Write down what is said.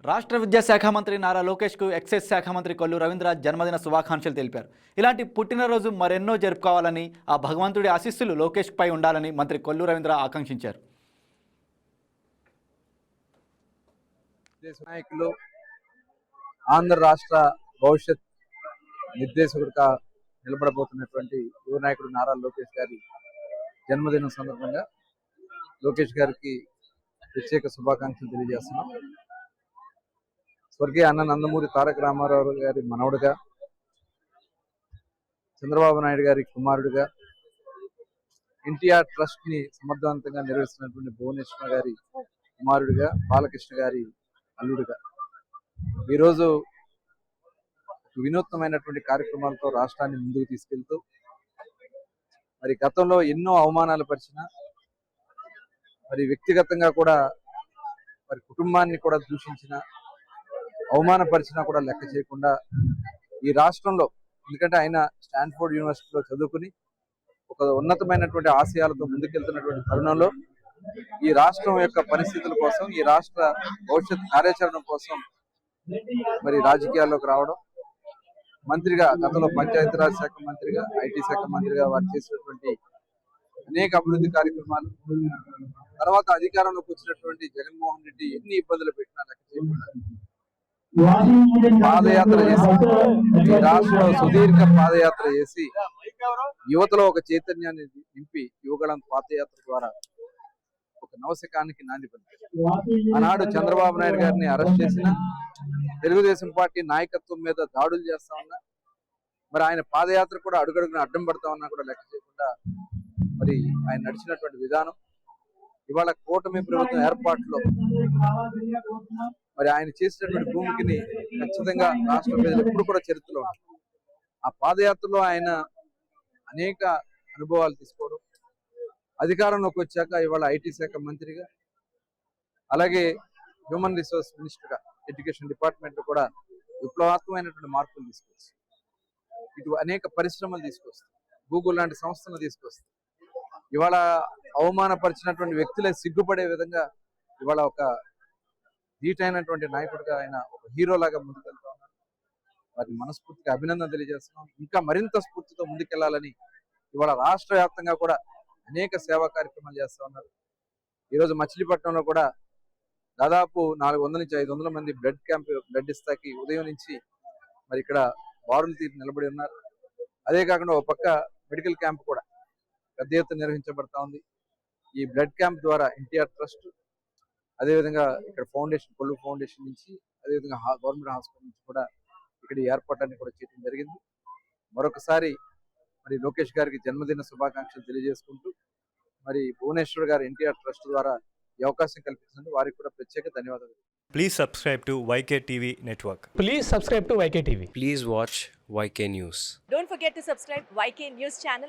రాష్ట్ర విద్యాశాఖ మంత్రి నారా లోకేష్కు ఎక్సైజ్ శాఖ మంత్రి కొల్లు రవీంద్ర జన్మదిన శుభాకాంక్షలు తెలిపారు. ఇలాంటి పుట్టినరోజు మరెన్నో జరుపుకోవాలని, ఆ భగవంతుడి ఆశీస్సులు లోకేష్పై ఉండాలని మంత్రి కొల్లు రవీంద్ర ఆకాంక్షించారు. నాయకులు ఆంధ్ర రాష్ట్ర భవిష్యత్ నిర్దేశకుడిగా నిలబడబోతున్నటువంటి యువ నాయకుడు నారా లోకేష్ గారి జన్మదినం సందర్భంగా లోకేష్ గారికి ప్రత్యేక శుభాకాంక్షలు తెలియజేస్తున్నాం. స్వర్గీయ అన్న నందమూరి తారక రామారావు గారి మనవడుగా, చంద్రబాబు నాయుడు గారి కుమారుడిగా, ఎన్టీఆర్ ట్రస్ట్ ని సమర్థవంతంగా నిర్వహిస్తున్నటువంటి భువనేశ్వర్ గారి కుమారుడిగా, బాలకృష్ణ గారి అల్లుడిగా ఈరోజు వినూత్నమైనటువంటి కార్యక్రమాలతో రాష్ట్రాన్ని ముందుకు తీసుకెళ్తూ, మరి గతంలో ఎన్నో అవమానాలు పరిచిన, మరి వ్యక్తిగతంగా కూడా మరి కుటుంబాన్ని కూడా దూషించిన, అవమానపరిచినా కూడా లెక్క చేయకుండా ఈ రాష్ట్రంలో, ఎందుకంటే ఆయన స్టాన్ఫోర్డ్ యూనివర్సిటీలో చదువుకుని ఒక ఉన్నతమైనటువంటి ఆశయాలతో ముందుకెళ్తున్నటువంటి తరుణంలో ఈ రాష్ట్రం యొక్క పరిస్థితుల కోసం, ఈ రాష్ట్ర భవిష్యత్ కార్యాచరణ కోసం మరి రాజకీయాల్లోకి రావడం, మంత్రిగా గతంలో పంచాయతీరాజ్ శాఖ మంత్రిగా, ఐటీ శాఖ మంత్రిగా వారు చేసినటువంటి అనేక అభివృద్ధి కార్యక్రమాలు, తర్వాత అధికారంలోకి వచ్చినటువంటి జగన్మోహన్ రెడ్డి ఎన్ని ఇబ్బందులు పెట్టినా లెక్క చేయకుండా పాదయాత్ర చేసి, ఈ రాష్ట్రంలో సుదీర్ఘ పాదయాత్ర చేసి యువతలో ఒక చైతన్యాన్ని నింపి యువగళం పాదయాత్ర ద్వారా ఒక నవశకానికి నాంది పలికారు. ఆనాడు చంద్రబాబు నాయుడు గారిని అరెస్ట్ చేసిన, తెలుగుదేశం పార్టీ నాయకత్వం మీద దాడులు చేస్తా ఉన్నా, మరి ఆయన పాదయాత్ర కూడా అడుగడుగున అడ్డం పడతా ఉన్నా కూడా లెక్క చేయకుండా మరి ఆయన నడిచినటువంటి విధానం, ఇవాళ కూటమి ప్రభుత్వం ఏర్పాటులో మరి ఆయన చేసినటువంటి భూమికిని ఖచ్చితంగా రాష్ట్ర ప్రజలు ఎప్పుడు కూడా చరిత్రలో ఉన్నారు. ఆ పాదయాత్రలో ఆయన అనేక అనుభవాలు తీసుకోవడం, అధికారంలోకి వచ్చాక ఇవాళ ఐటీ శాఖ మంత్రిగా, అలాగే హ్యూమన్ రిసోర్స్ మినిస్టర్గా, ఎడ్యుకేషన్ డిపార్ట్మెంట్ లో కూడా విప్లవాత్మకమైనటువంటి మార్పులు తీసుకొచ్చు, ఇటు అనేక పరిశ్రమలు తీసుకొస్తుంది, గూగుల్ లాంటి సంస్థలు తీసుకొస్తుంది. ఇవాళ అవమానపరిచినటువంటి వ్యక్తులే సిగ్గుపడే విధంగా ఇవాళ ఒక ధీటైనటువంటి నాయకుడిగా ఆయన ఒక హీరోలాగా ముందుకెళ్తా ఉన్నారు. వారిని మనస్ఫూర్తిగా అభినందన తెలియజేస్తున్నాం. ఇంకా మరింత స్ఫూర్తితో ముందుకెళ్లాలని ఇవాళ రాష్ట్ర వ్యాప్తంగా కూడా అనేక సేవా కార్యక్రమాలు చేస్తా ఉన్నారు. ఈరోజు మచిలీపట్నంలో కూడా దాదాపు 400 నుంచి 500 మంది బ్లడ్ ఇస్తాకి ఉదయం నుంచి మరి ఇక్కడ బారులు తీరి నిలబడి ఉన్నారు. అదే కాకుండా ఒక పక్క మెడికల్ క్యాంప్ కూడా పెద్ద ఎత్తున నిర్వహించబడతా ఉంది. ఈ బ్లడ్ క్యాంప్ ద్వారా ఎన్టీఆర్ ట్రస్ట్, అదేవిధంగా ఇక్కడ ఫౌండేషన్, కొల్లు ఫౌండేషన్ నుంచి, అదేవిధంగా గవర్నమెంట్ హాస్పిటల్ నుంచి కూడా ఇక్కడ ఏర్పాటాన్ని కూడా చేయడం జరిగింది. మరొకసారి మరి లోకేష్ గారికి జన్మదిన శుభాకాంక్షలు తెలియజేసుకుంటూ, మరి భువనేశ్వర్ గారు ఎన్టీఆర్ ట్రస్ట్ ద్వారా ఈ అవకాశం కల్పించినందుకు వారికి కూడా ప్రత్యేక ధన్యవాదాలు. Please subscribe to YK TV Network. Please subscribe to YK TV. Please watch YK News. Don't forget to subscribe YK News channel.